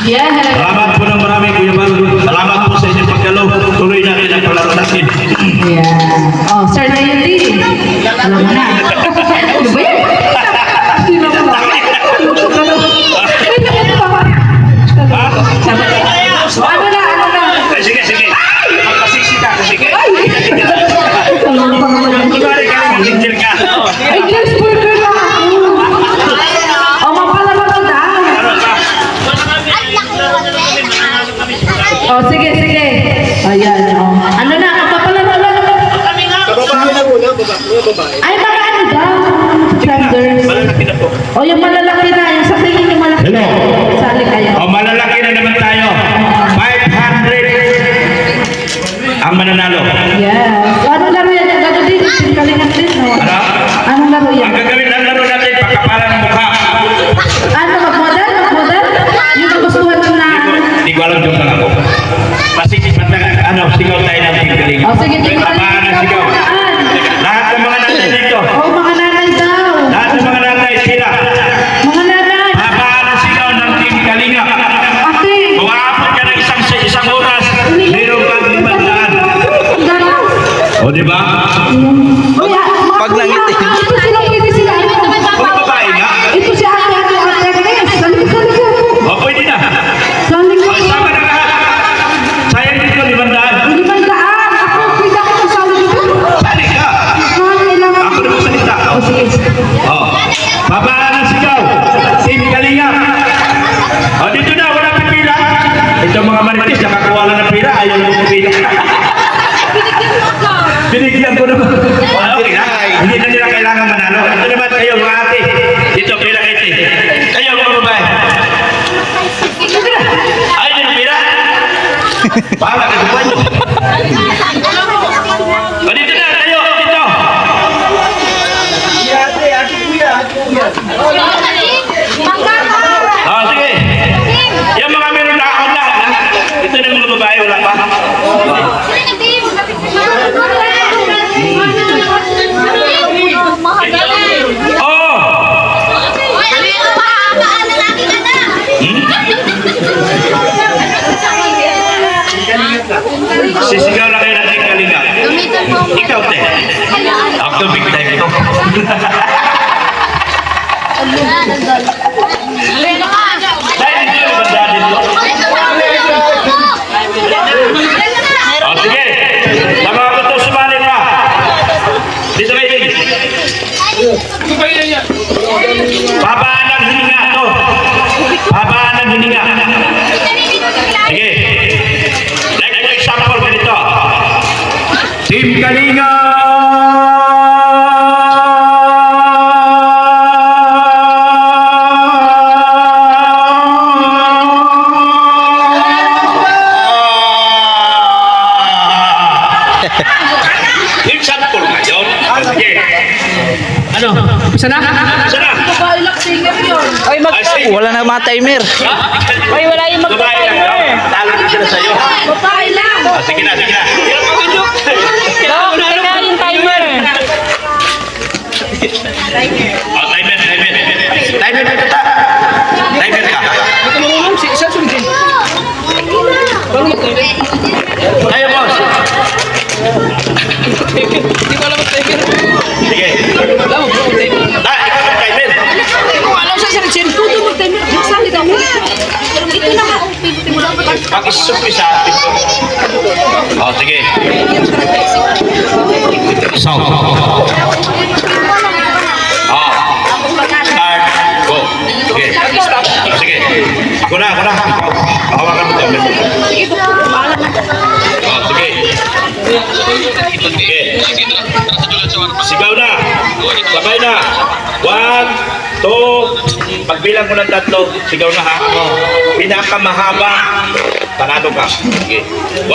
Yes! Salamat po ng marami Kuya Bal. Salamat po sa inyong pagka mananalo, tuloy natin ang palaro natin. Ayan. Oh, Sir Naili. Alam mo na. Ano ba yan? Sino ba ba? Ano na? Ay, sige, sige. Magpasiksi ka, sige. Ay, Kunwari ka, mag-picture ka. Ay, just burger lang ako. O, mapalaro ko daw. O, sige, sige. Ayan, o. Ano na, mapalaro lang. Ay, mga ano daw? Sanders. Malalaki na po. O, yung malalaki na. Yung sa tingin yung malaki. Hello. Sali kayo. O, malalaki na naman tayo. 500 ang mananalo. Yes. O, anong laro yan? Yung laro din. Kalingan din, no? Ano? Anong laro yan? Ang gagawin ng laro natin, pagkapalan ng mukha. Ano, magmodel? Magmodel? Yung nagustuhan mo na. Hindi ko alam yung lang ako. Pasiksi, ano, sigaw tayo ng tinggaling. O, sige, tingnan Pagkapalan ng sigaw. Lahat ng mga nanay dito. O, mga nanay daw. Lahat ng mga nanay sila. Mga nanay. Pagkapalan ng sigaw ng Team Kalinga. Ate. Kung aabot ka ng isang oras, mayroon pang 500. O, di ba? Pag nangitim. Ito sila, pwede sila. Kung babae nga, Ito si ate, Agnes. Salik ka. o pwede na. Salik O, ka. isama na lahat. Sayang dito, 500. Hindi man daan. Ako, pwede ako kasali dito. Sali ka. Kailangan. Ako na magsalita. O, sige. O, babaan ang sigaw. Team Kalinga. O, dito na, wala pipila. Ito mga marites, nakakuha lang ng pila. Ayaw mo pipila. Binigyan ko naman. Okay na. Hindi na nila kailangan manalo. Ito naman kayo, mga ate. Dito, pila kayo. Kayo, mga babae. Ay, hindi na pila. Bahala ka sa nyo. O, dito na, kayo, dito. O, sige. Yung mga meron na ako na. Ito na mga babae, wala pa. Sisigaw na kayo natin Kalinga. Ikaw, te. Ako big time ito. Dahil dito yung banda dito. O, sige. Sa mga gusto sumali pa. Dito kayo, baby. Babaan ang hininga to. Babaan ang hininga. Sige. Like for example, ganito. Team Kalinga! Example ngayon. Sige. Ano? Sana? Sana? Ay, wala na mga timer. Ay, wala yung Babae lang daw. Talo na sila sa'yo. Babae lang. Sige na, sige na. Dok, kaya yung timer. Oh, timer, timer. Timer ka ta. Timer ka. Tayo, boss. Hindi ko alam ang timer. Sige. Alam mo, ang timer. Ikaw ang timer. Hindi ko alam sa sarili. Tuto mo timer. Sali daw. Ito na. Pag-isumpisa. Oh, sige. Sound. Oh. Start. Go. Sige. Sige. Ako na, ako na. Hawakan mo timer. Oh, sige. Sige. Sigaw na. Sabay na. 1, 2, pagbilang ko ng 3, sigaw na ha. Pinakamahaba, panalo ka. Sige. 1,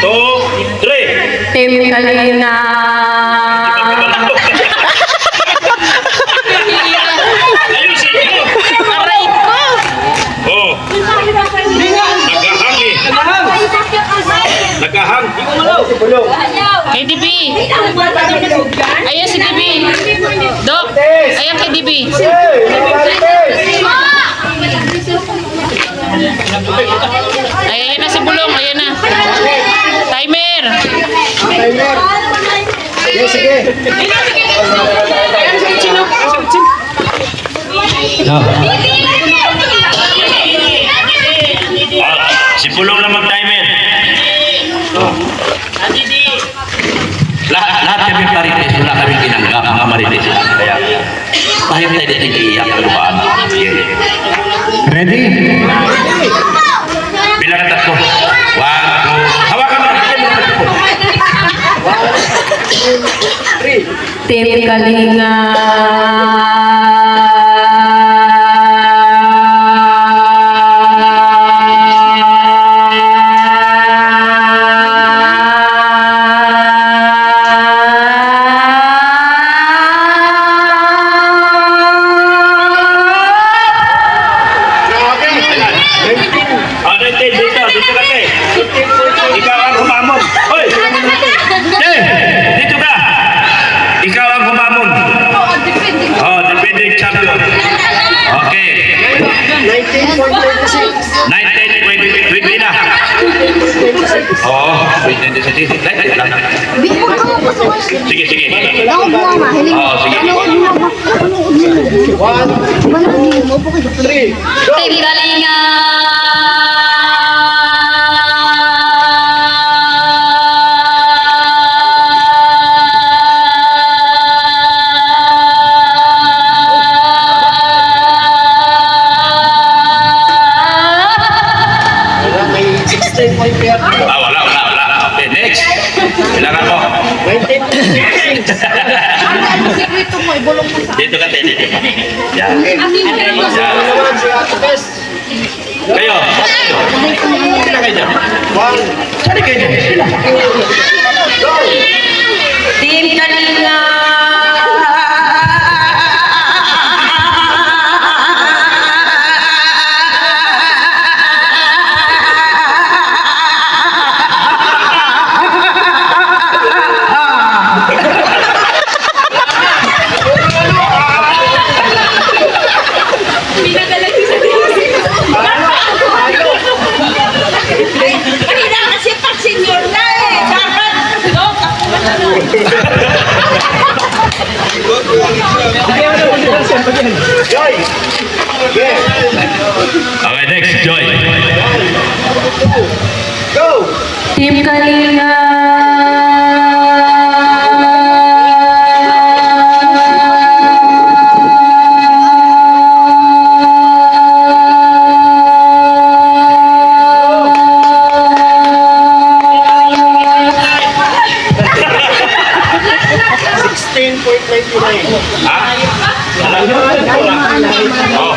2, 3. Team Kalinga. Ayusin mo. Aray ko. Oh. Nagahang eh. Nagahang. Kay DB. Ayan si DB. Dok, ayan kay DB. Ayan na si Bulong, ayan na. Si Pulong na mag-timer. Lahat kami marites, wala kami tinanggap mga marites. Kaya, kahit tayo din nag-iiyak, kalupaan. Ready? Bilang ka tatlo. 1, 2, hawakan mo. Tim Kalinga. Dito ka, te. Ikaw ang humamon. Hoy! Te! Dito ka! Ikaw ang humamon. Oh, defending champion. Okay. 19.26 na. Oo, 2026. Sige, sige. Ako mama, hiling. Oo, sige. Tim Kalinga. Wala. Okay, next. Kailangan mo. Dito ka, te. Dito ka. Yan. Yan. Kayo. Sila kayo dyan. Sali kayo dyan. Sila. Tim Kalinga. Kanina kasi pag senior na eh. Dapat. Okay, next. Joy. Tim Kalinga. Oh.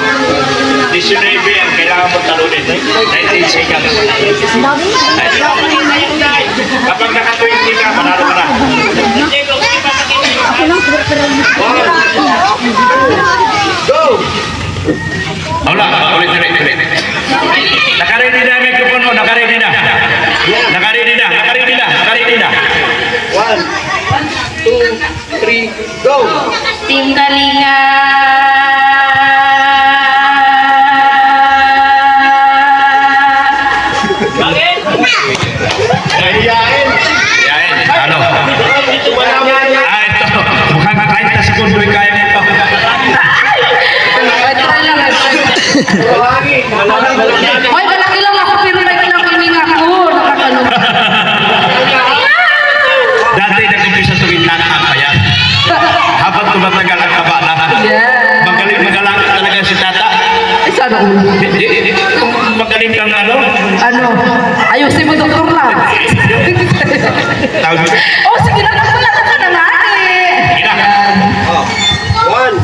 19 ang kailangan mo talunin. 19 seconds. Kapag naka-20 ka, manalo ka na. Go! Wala, ulit. Naka-ready na ang microphone mo, naka-ready na. Naka-ready na. 1, 2, 3, go! Tim Kalinga. Yain. Ano? Ito. Mukhang 30 segundo yung kaya nito. Hoy, malaki lang ako pero nagkilang ako. Nakakalungkot. Dati nag-umpisa tuwing lahat pa yan. Habang tumatagal ang taba na. Magaling magalakad talaga si tata. Sana ulo. Magaling kang ano? Ayusin mo doktor lang. Tawag mo. Oh, sige na. Wala ka na lagi. 1,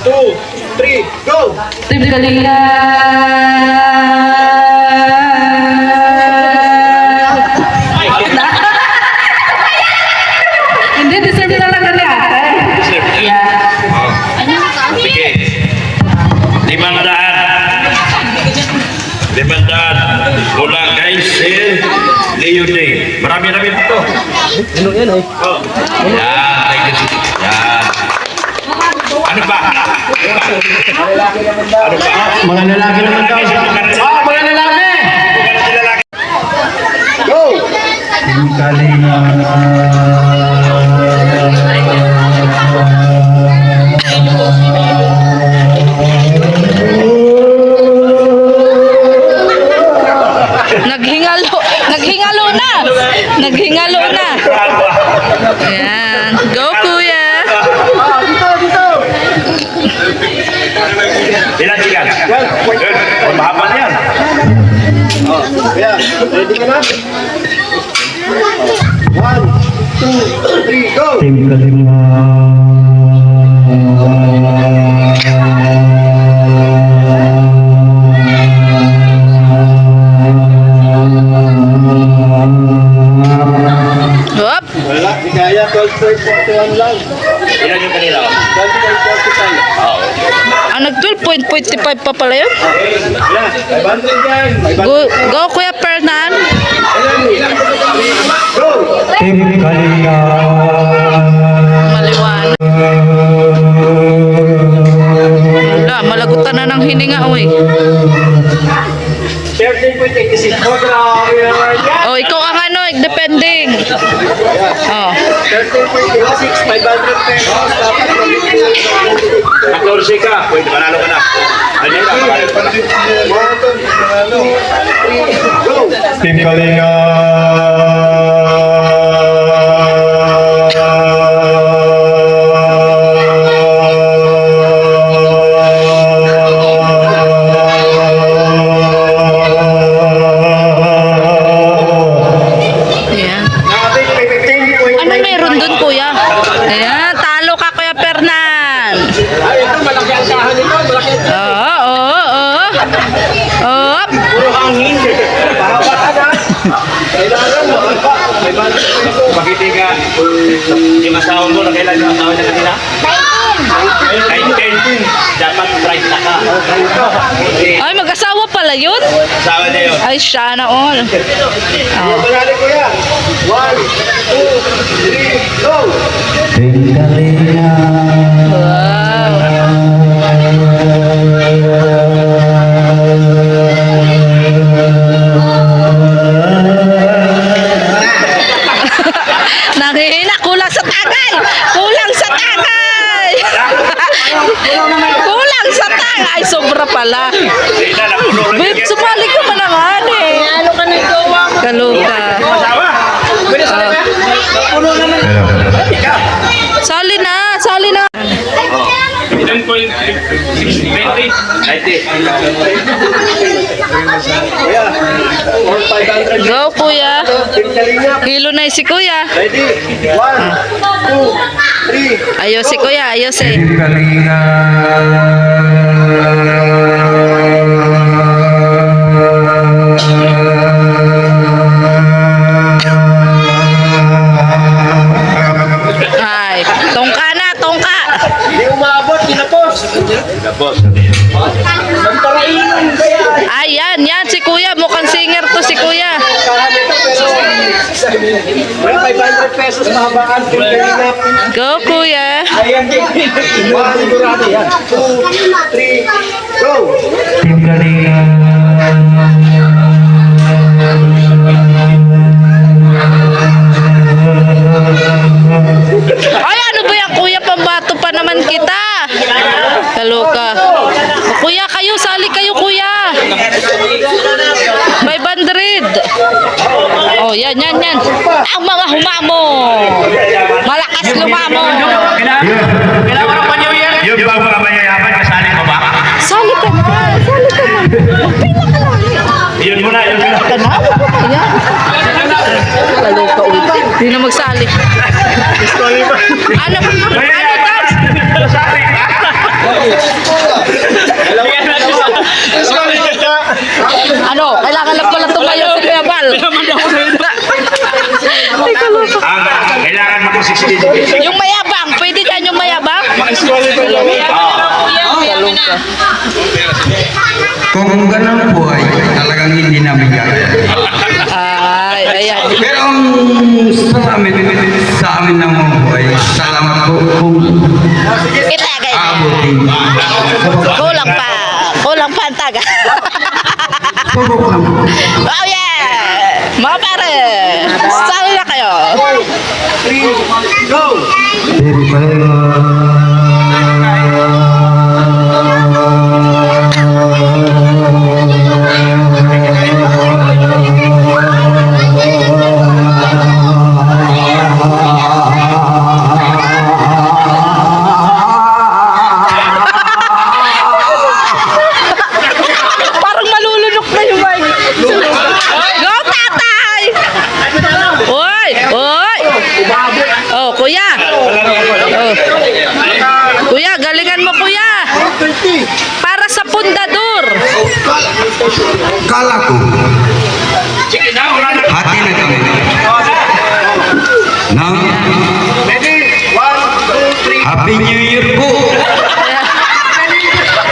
2, 3, go! Tim Kalinga. Hindi, deserve talaga ni ate. Yeah. Sige. 500 mula kay Sir Leo Day. Marami-rami dito. Ano yan eh? Oh. Yan. Thank you. Yan. Ano ba? Mga lalaki naman daw. Mga lalaki! Go! Tim Kalinga. Ilan chicken? Good. Oh, mahaba na yan. Ready ka na? 1, 2, 3, go! Hop. Wala, di kaya 12.41 lang. Ilan yung kanila? 12.45. Oo. Nag 12.45 pa pala yun. Wala, 500 yan. 500. Go Kuya Fernan. Go! Maliwanag. Wala, malagutan na ng hininga, uy. 13.86. Oh, grabe naman yan. Oh, ikaw ang ano, depending. Oh. 13.86, 500 pesos. Dapat 14 ka. Pwede, manalo ka na. Ano ka? Manalo ka na. Go! Team Kalinga. Ayan. Ano meron dun, Kuya? Ayan, talo ka, Kuya Fernan. Ay, ito, malaki ang sahan nito. Malaki ang Oo, oo, oo. Oh. puro hangin. Mahaba ka na. Kailangan mo. 500 pesos. Pakiti ka. Yung asawa mo, nakailan yung asawa niya kanina? 19. Dapat price na ka. Ay, mag-asawa pala yun? Asawa niya yun. Ay, siya na all. Oh. Manali ko yan. 1, 2, 3, go! Wow. Nangihina, kulang sa tagay! Kulang sa tagay! Kulang sa tagay! Sobra pala. Sina, napuno na Babe, sumali ka pa naman eh. Ano ka na gawa? Kaluka. asawa. Pwede sa ba? Napuno naman. Sali na, sali na. 10.20. 90. Kuya, or 500. Go, Kuya. Team Kalinga. Hilo na si Kuya. Ready? 1, 2, 3. Ayos si Kuya, ayos eh. Team Kalinga. Ay, tongka na, tongka. Hindi umabot, tinapos. Tapos. Nagparainan kaya. Ayan, yan si Kuya. Mukhang singer to si Kuya. Kahan ito pero may 500 pesos mahabaan. Team Kalinga. Go, Kuya. Ayan, mga sigurado yan. 2, 3, go! Team Kalinga. Ay, ano ba yan, Kuya? Pambato pa naman kita. Kaloka. O, Kuya, kayo, sali kayo, Kuya. 500. Oh, yan, yan, yan. Ang mga humamo. Malakas lumamo. Kailangan ko ng panyo yan. Yung bago ka mayayaman, kasali mo ba? Sali ka na. Sali ka na. Magpila ka na. Yun muna, yun muna. Ka na? Ayan. Kaloka ulit. Hindi na magsali. Ano? Ano, dance? Ano? Kailangan lang pala tumayo si Kuya Bal. Ay, kaloka. Kailangan makasisisi. Yung mayabang. Pwede dyan yung mayabang? Kaloka. Kung ganun po ay talagang hindi namin gagawin. Ay, ayan. Pero ang sa amin ng mga buhay, salamat po kung Itagay na. abutin. Kulang pa. Kulang pa ang taga. Subok lang po. Oh yeah! Mga pare! Sali na kayo! 3, go! Team Oh. Kuya, galingan mo kuya. Para sa pundador. Kala ko, hati na kami. Nang Happy New Year po.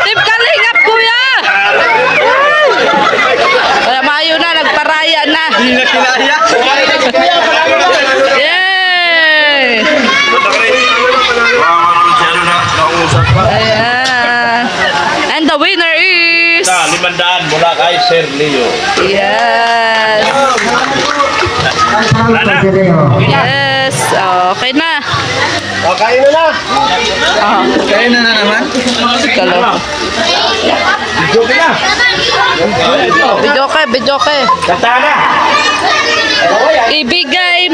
Tip kalingap kuya. Kaya mayo na, nagparaya na. Hindi na kinaya. Yay! Ayan. And the winner is... 500 mula kay Sir Leo. Yes. Yes. Okay na. Okay na. Kaya na naman. Kalo. Joke na. Video ka. Kata na. Ibigay